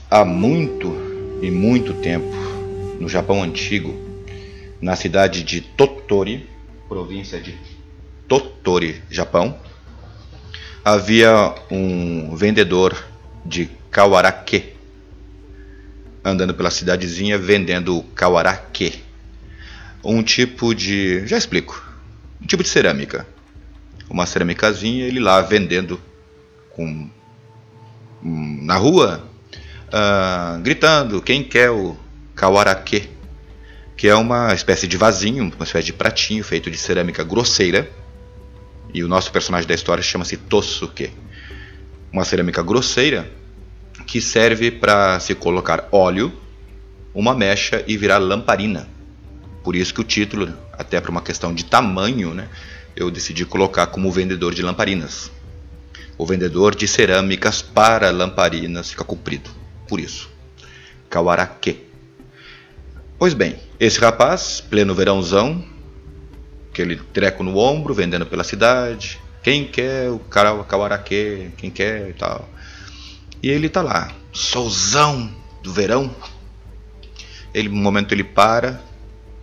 Há muito e muito tempo, no Japão antigo, na cidade de Tottori, província de Tottori, Japão, havia um vendedor de kawarake andando pela cidadezinha vendendo kawarake, um tipo de, já explico, um tipo de cerâmica, uma cerâmicazinha, ele lá vendendo com na rua, gritando: quem quer o kawarake, que é uma espécie de vasinho, uma espécie de pratinho feito de cerâmica grosseira. E o nosso personagem da história chama-se Tosuke. Uma cerâmica grosseira que serve para se colocar óleo, uma mecha e virar lamparina. Por isso que o título, até por uma questão de tamanho, né, eu decidi colocar como vendedor de lamparinas. O vendedor de cerâmicas para lamparinas fica comprido. Por isso, kawarake. Pois bem, esse rapaz, pleno verãozão, aquele treco no ombro, vendendo pela cidade. Quem quer o kawarake? Quem quer e tal. E ele tá lá, solzão do verão. No momento ele para,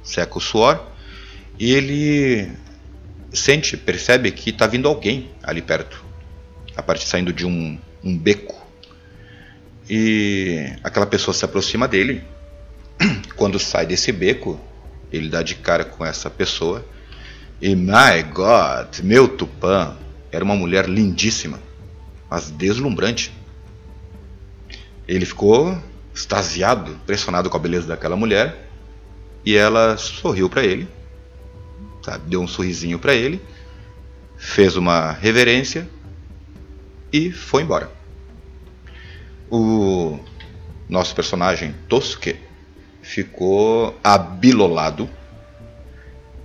seca o suor. E ele percebe que está vindo alguém ali perto. A parte saindo de um beco. E aquela pessoa se aproxima dele. Quando sai desse beco, ele dá de cara com essa pessoa. E my God, meu Tupã, era uma mulher lindíssima, mas deslumbrante. Ele ficou extasiado, impressionado com a beleza daquela mulher. E ela sorriu para ele, sabe? Deu um sorrisinho para ele, fez uma reverência e foi embora. O nosso personagem Tosuke ficou abilolado,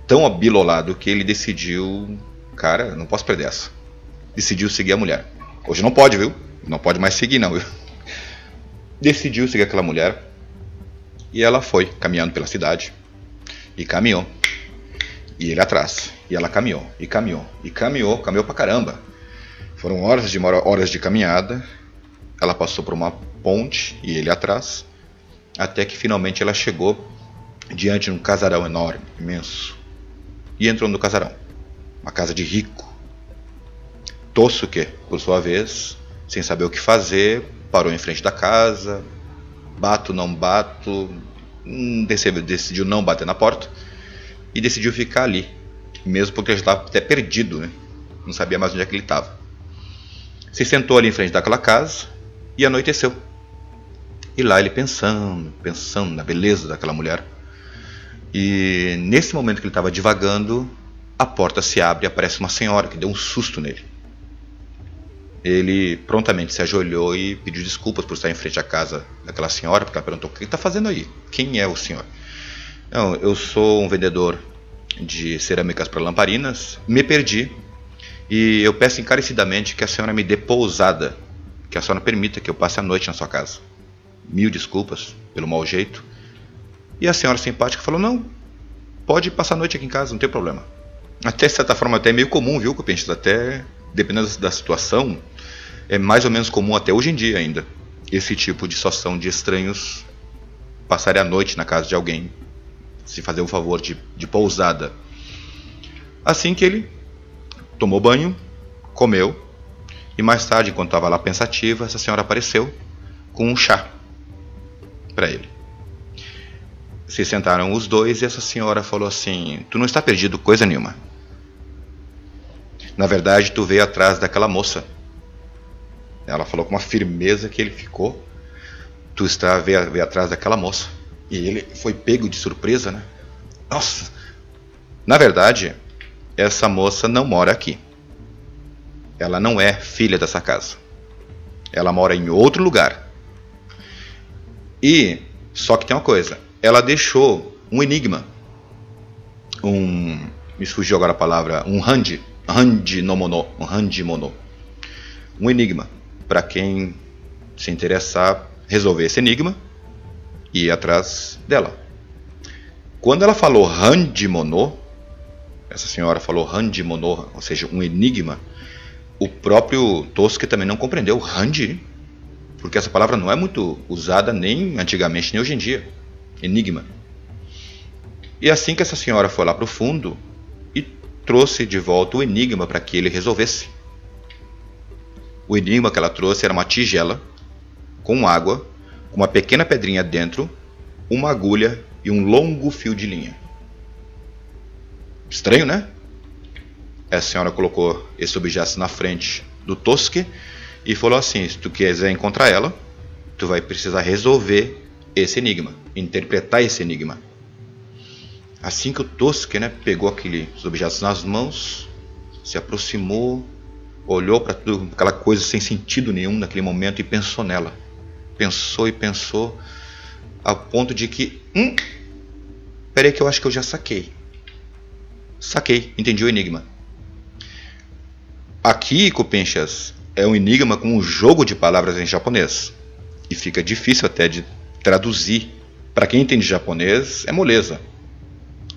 tão abilolado que ele decidiu, cara, não posso perder essa. Decidiu seguir a mulher. Hoje não pode, viu? Não pode mais seguir não, viu? Decidiu seguir aquela mulher e ela foi caminhando pela cidade e caminhou. E ele atrás. E ela caminhou e caminhou e caminhou pra caramba. Foram horas de caminhada. Ela passou por uma ponte e ele atrás, até que finalmente ela chegou diante de um casarão enorme, imenso. E entrou no casarão. Uma casa de rico. Tosuke, por sua vez, sem saber o que fazer, parou em frente da casa. Bato, não bato. Decidiu não bater na porta. E decidiu ficar ali. Mesmo porque ele estava até perdido, né? Não sabia mais onde é que ele estava. Se sentou ali em frente daquela casa e anoiteceu. E lá ele pensando na beleza daquela mulher. E nesse momento que ele estava divagando, a porta se abre e aparece uma senhora que deu um susto nele. Ele prontamente se ajoelhou e pediu desculpas por estar em frente à casa daquela senhora, porque ela perguntou: o que está fazendo aí? Quem é o senhor? Não, eu sou um vendedor de cerâmicas para lamparinas, me perdi e eu peço encarecidamente que a senhora me dê pousada, que a senhora permita que eu passe a noite na sua casa. Mil desculpas pelo mau jeito. E a senhora simpática falou: não, pode passar a noite aqui em casa, não tem problema. Até de certa forma até meio comum, viu, Cupinches? Até dependendo da situação, é mais ou menos comum até hoje em dia ainda esse tipo de situação de estranhos passarem a noite na casa de alguém, se fazer um favor de pousada. Assim que ele tomou banho, comeu, e mais tarde, enquanto estava lá pensativa, essa senhora apareceu com um chá para ele. Se sentaram os dois e essa senhora falou assim: tu não está perdido coisa nenhuma. Na verdade, tu veio atrás daquela moça. Ela falou com uma firmeza que ele ficou. Veio atrás daquela moça. E ele foi pego de surpresa, né? Nossa! Na verdade, essa moça não mora aqui. Ela não é filha dessa casa. Ela mora em outro lugar. E, só que tem uma coisa. Ela deixou um enigma. Me fugiu agora a palavra. Um handimono. Um enigma. Para quem se interessar resolver esse enigma e ir atrás dela. Quando ela falou handimono, essa senhora falou handimono, ou seja, um enigma, o próprio Tosuke também não compreendeu. Handi? porque essa palavra não é muito usada nem antigamente, nem hoje em dia. Enigma. E assim que essa senhora foi lá para o fundo e trouxe de volta o enigma para que ele resolvesse. O enigma que ela trouxe era uma tigela com água, com uma pequena pedrinha dentro, uma agulha e um longo fio de linha. Estranho, né? A senhora colocou esse objeto na frente do Tosuke e falou assim: se tu quiser encontrar ela, tu vai precisar resolver esse enigma, interpretar esse enigma. Assim que o Tosuke, né, pegou aqueles objetos nas mãos, se aproximou, olhou para tudo, aquela coisa sem sentido nenhum naquele momento e pensou nela. Pensou e pensou, ao ponto de que, peraí que eu acho que eu já saquei. Saquei, entendi o enigma. Aqui, Copenchas, é um enigma com um jogo de palavras em japonês. E fica difícil até de traduzir. Para quem entende japonês, é moleza.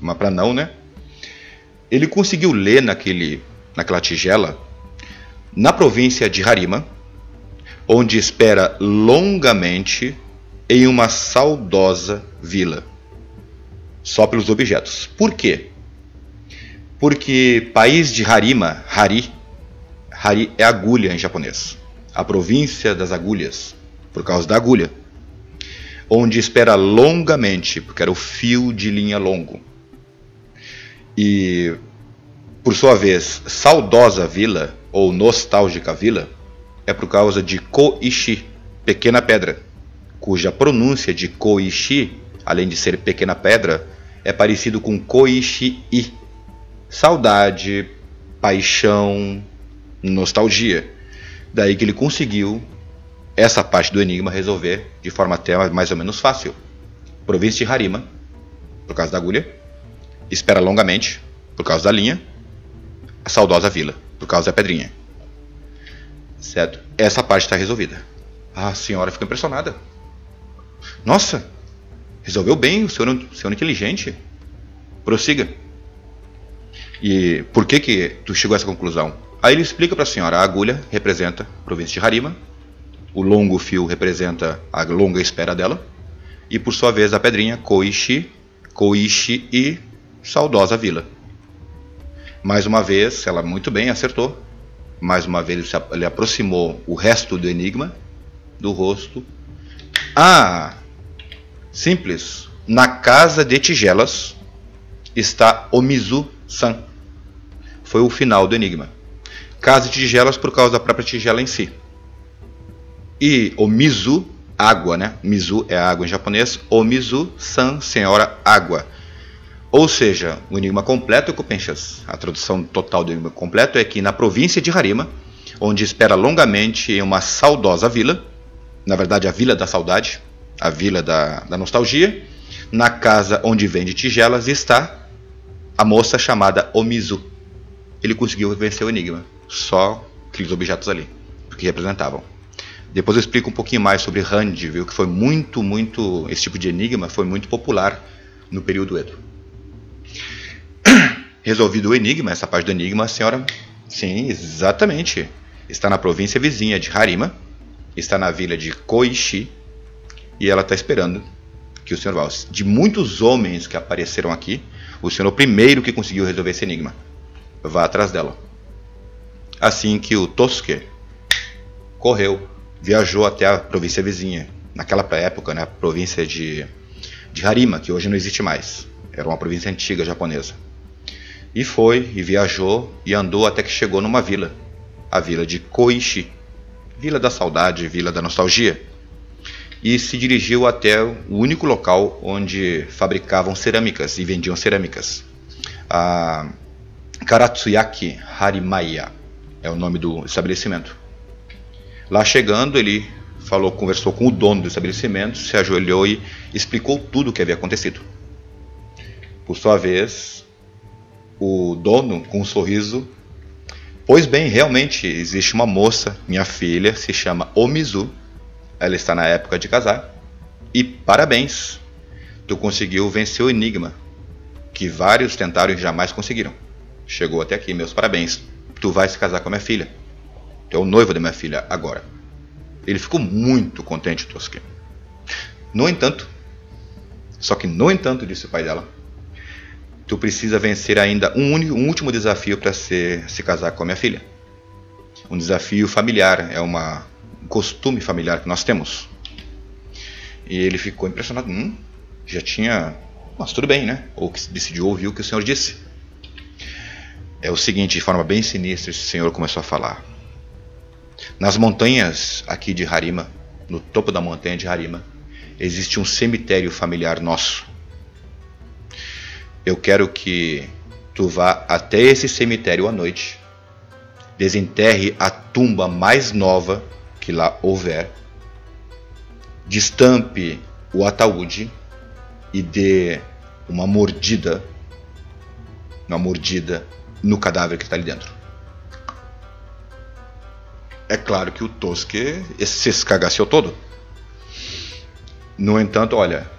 Mas para não, né? Ele conseguiu ler naquela tigela, na província de Harima, onde espera longamente em uma saudosa vila. Só pelos objetos. Por quê? Porque país de Harima, Hari é agulha em japonês. A província das agulhas, por causa da agulha. Onde espera longamente, porque era o fio de linha longo. E, por sua vez, saudosa vila, ou nostálgica vila, é por causa de Koishi, pequena pedra, cuja pronúncia de Koishi, além de ser pequena pedra, é parecido com Koishi-i, saudade, paixão, nostalgia. Daí que ele conseguiu essa parte do enigma resolver de forma até mais ou menos fácil. Província de Harima, por causa da agulha, espera longamente, por causa da linha, a saudosa vila, por causa da pedrinha. Certo? Essa parte está resolvida. A senhora ficou impressionada. Nossa, resolveu bem, o senhor é inteligente. Prossiga. E por que tu chegou a essa conclusão? Aí ele explica para a senhora: a agulha representa a província de Harima, o longo fio representa a longa espera dela, e por sua vez a pedrinha, Koishi e saudosa vila. Mais uma vez, ela muito bem acertou. Mais uma vez ele aproximou o resto do enigma do rosto. Simples. Na casa de tigelas está Omizu-san. Foi o final do enigma. Casa de tigelas por causa da própria tigela em si. E Omizu, água, né? Mizu é água em japonês. Omizu-san, senhora água. Ou seja, o enigma completo, Copenchas, a tradução total do enigma completo é que na província de Harima, onde espera longamente em uma saudosa vila, na verdade a vila da saudade, a vila da nostalgia, na casa onde vende tigelas está a moça chamada Omizu. Ele conseguiu vencer o enigma, só aqueles objetos ali, que representavam. Depois eu explico um pouquinho mais sobre Handi, viu, que foi muito, esse tipo de enigma foi muito popular no período Edo. Resolvido o enigma, essa parte do enigma, a senhora, sim, exatamente, está na província vizinha de Harima, está na vila de Koishi, e ela está esperando que o senhor vá. De muitos homens que apareceram aqui, o senhor é o primeiro que conseguiu resolver esse enigma. Vá atrás dela. Assim que o Tosuke correu, viajou até a província vizinha, naquela época, né, a província de Harima, que hoje não existe mais, era uma província antiga japonesa. E foi, e viajou, e andou até que chegou numa vila, a vila de Koishi, vila da saudade, vila da nostalgia, e se dirigiu até o único local onde fabricavam cerâmicas e vendiam cerâmicas. A Karatsuyaki Harimaya é o nome do estabelecimento. Lá chegando, ele conversou com o dono do estabelecimento, se ajoelhou e explicou tudo o que havia acontecido. Por sua vez, o dono, com um sorriso: pois bem, realmente existe uma moça, minha filha, se chama Omizu, ela está na época de casar, e parabéns, tu conseguiu vencer o enigma, que vários tentaram e jamais conseguiram. Chegou até aqui, meus parabéns, tu vai se casar com a minha filha, tu é o noivo da minha filha agora. Ele ficou muito contente, Tosuke. No entanto, disse o pai dela, tu precisa vencer ainda um último desafio para se casar com a minha filha. Um desafio familiar, é um costume familiar que nós temos. E ele ficou impressionado. Já tinha... Mas tudo bem, né? Ou decidiu ouvir o que o Senhor disse. É o seguinte, de forma bem sinistra, esse Senhor começou a falar. Nas montanhas aqui de Harima, no topo da montanha de Harima, existe um cemitério familiar nosso. Eu quero que tu vá até esse cemitério à noite, desenterre a tumba mais nova que lá houver, destampe o ataúde e dê uma mordida no cadáver que está ali dentro. É claro que o Tosuke se escagaceou todo. No entanto, olha,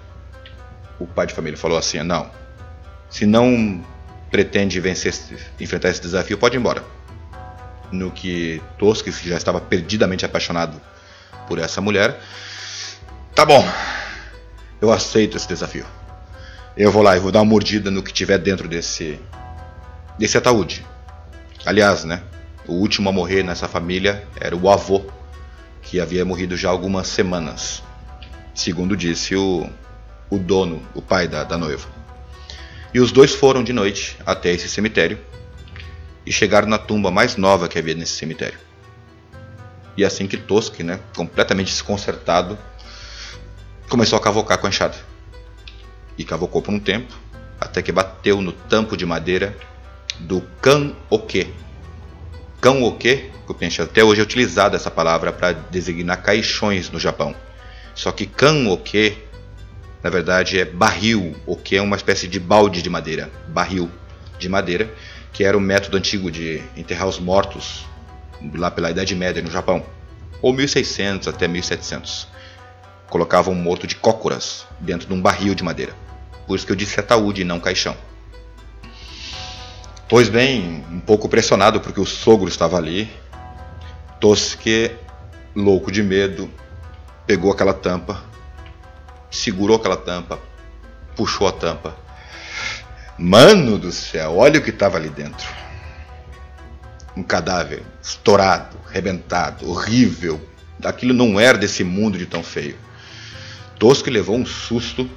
o pai de família falou assim, não, se não pretende enfrentar esse desafio, pode ir embora. No que Tosuke, que já estava perdidamente apaixonado por essa mulher, tá bom, eu aceito esse desafio. Eu vou lá e vou dar uma mordida no que tiver dentro desse ataúde. Aliás, né, o último a morrer nessa família era o avô, que havia morrido já há algumas semanas, segundo disse o dono, o pai da noiva. E os dois foram de noite até esse cemitério e chegaram na tumba mais nova que havia nesse cemitério. E assim que Tosuke, né, completamente desconcertado, começou a cavocar com a enxada. E cavocou por um tempo, até que bateu no tampo de madeira do kan-oke. Kan-oke, até hoje é utilizada essa palavra para designar caixões no Japão. Só que kan-oke, na verdade, é barril. Oke é uma espécie de balde de madeira, barril de madeira, que era o método antigo de enterrar os mortos lá pela Idade Média no Japão, ou 1600 até 1700. Colocavam um morto de cócoras dentro de um barril de madeira. Por isso que eu disse ataúde e não caixão. Pois bem, um pouco pressionado porque o sogro estava ali, Tosuke, louco de medo, pegou aquela tampa, segurou aquela tampa, puxou a tampa. Mano do céu, olha o que estava ali dentro. Um cadáver estourado, rebentado, horrível. Aquilo não era desse mundo de tão feio. Tosuke levou um susto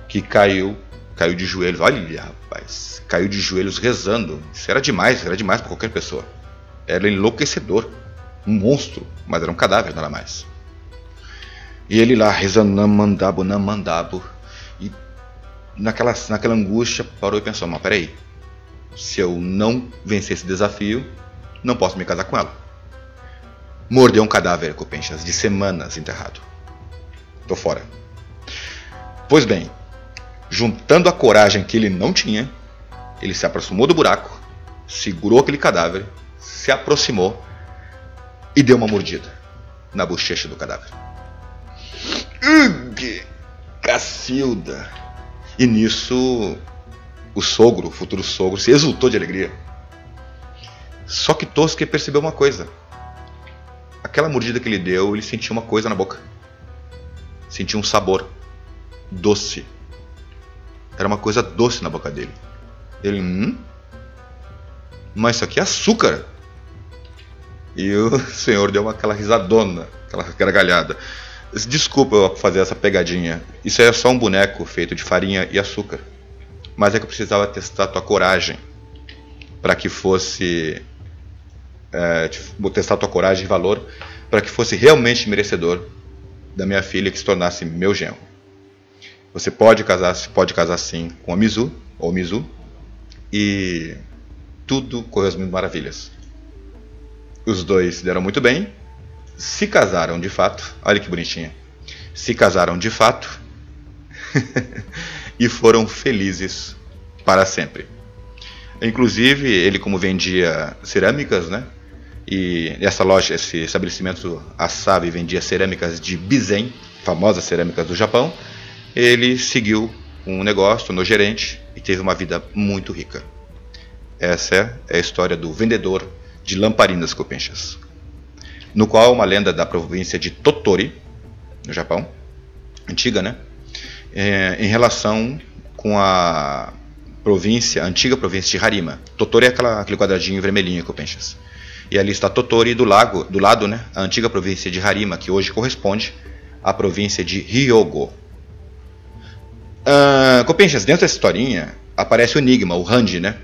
que caiu de joelhos. Olha, rapaz, caiu de joelhos rezando. Isso era demais para qualquer pessoa. Era enlouquecedor, um monstro, mas era um cadáver, nada mais. E ele lá rezando Namandabo, e naquela angústia parou e pensou, mas peraí, se eu não vencer esse desafio, não posso me casar com ela. Mordeu um cadáver, Copenchas, de semanas enterrado. Tô fora. Pois bem, juntando a coragem que ele não tinha, ele se aproximou do buraco, segurou aquele cadáver, se aproximou e deu uma mordida na bochecha do cadáver. Cacilda! E nisso, o futuro sogro, se exultou de alegria. Só que Tosuke percebeu uma coisa. Aquela mordida que ele deu, ele sentiu uma coisa na boca. Sentiu um sabor doce. Era uma coisa doce na boca dele. Ele, mas isso aqui é açúcar. E o senhor deu aquela risadona, aquela gargalhada. Desculpa eu fazer essa pegadinha. Isso é só um boneco feito de farinha e açúcar. Mas é que eu precisava testar a tua coragem. Para que fosse... testar a tua coragem e valor. Para que fosse realmente merecedor da minha filha, que se tornasse meu genro. Você pode casar sim com a Mizu, ou Mizu. E tudo correu às mil maravilhas. Os dois se deram muito bem. Se casaram de fato. Olha que bonitinha. Se casaram de fato. E foram felizes para sempre. Inclusive, ele, como vendia cerâmicas, né? E essa loja, esse estabelecimento assava e vendia cerâmicas de Bizen, famosas cerâmicas do Japão. Ele seguiu um negócio, tornou gerente e teve uma vida muito rica. Essa é a história do vendedor de lamparinas Copenchas. no qual é uma lenda da província de Tottori, no Japão, antiga, né? Em relação com a antiga província de Harima. Tottori é aquele quadradinho vermelhinho, Copenchas. E ali está Tottori do lado, né? A antiga província de Harima, que hoje corresponde à província de Hyogo. Copenchas, dentro dessa historinha, aparece o enigma, o Handi, né?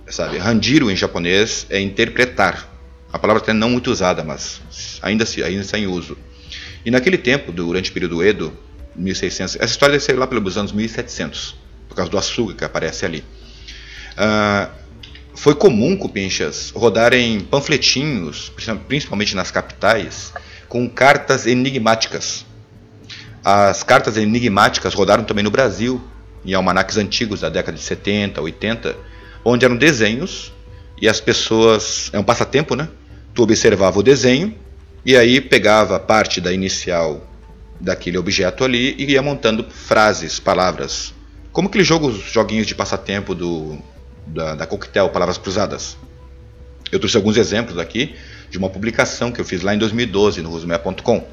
Sabe, Handiro em japonês é interpretar. A palavra até não muito usada, mas ainda está em uso. E naquele tempo, durante o período Edo, 1600, essa história deve ser lá pelos anos 1700, por causa do açúcar que aparece ali. Foi comum, Cupinchas, rodarem panfletinhos, principalmente nas capitais, com cartas enigmáticas. As cartas enigmáticas rodaram também no Brasil, em almanaques antigos da década de 70, 80, onde eram desenhos, e as pessoas... É um passatempo, né? Tu observava o desenho, e aí pegava parte da inicial daquele objeto ali e ia montando frases, palavras. Como aqueles joguinhos de passatempo da Coquetel, Palavras Cruzadas. Eu trouxe alguns exemplos aqui de uma publicação que eu fiz lá em 2012 no Rusumé.com,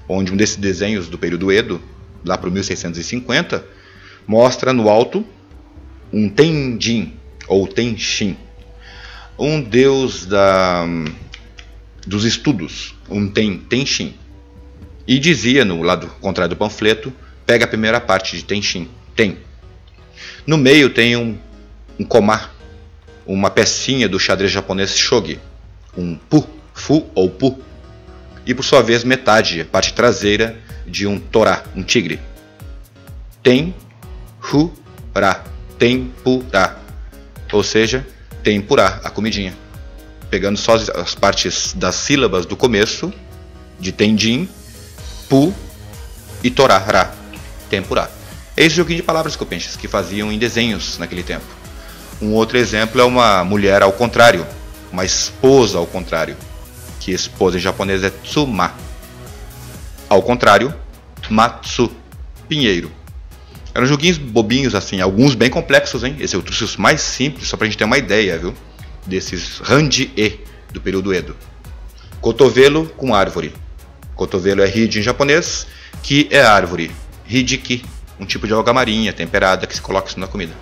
onde um desses desenhos do período Edo, lá para o 1650, mostra no alto um Tenjin, ou Tenshin, um deus dos estudos, um Tenshin. E dizia no lado contrário do panfleto, pega a primeira parte de Tenshin, Ten. No meio tem um koma, uma pecinha do xadrez japonês shogi, um pu, fu ou pu. E por sua vez metade, a parte traseira de um torá, um tigre. Ten, hu, ra, tempura. Ou seja, tempura, a comidinha. Pegando só as partes das sílabas do começo, de tenjin, pu e torá, ra, tempura. É esse joguinho de palavras, Copenchas, que faziam em desenhos naquele tempo. Um outro exemplo é uma mulher ao contrário, uma esposa ao contrário, que esposa em japonês é tsuma. Ao contrário, matsu, pinheiro. Eram joguinhos bobinhos assim, alguns bem complexos, hein? Esse eu trouxe os mais simples, só pra gente ter uma ideia, viu? Desses handi-e do período Edo. Cotovelo com árvore. Cotovelo é hiji em japonês, ki é árvore. Hijiki, um tipo de alga marinha temperada que se coloca isso na comida.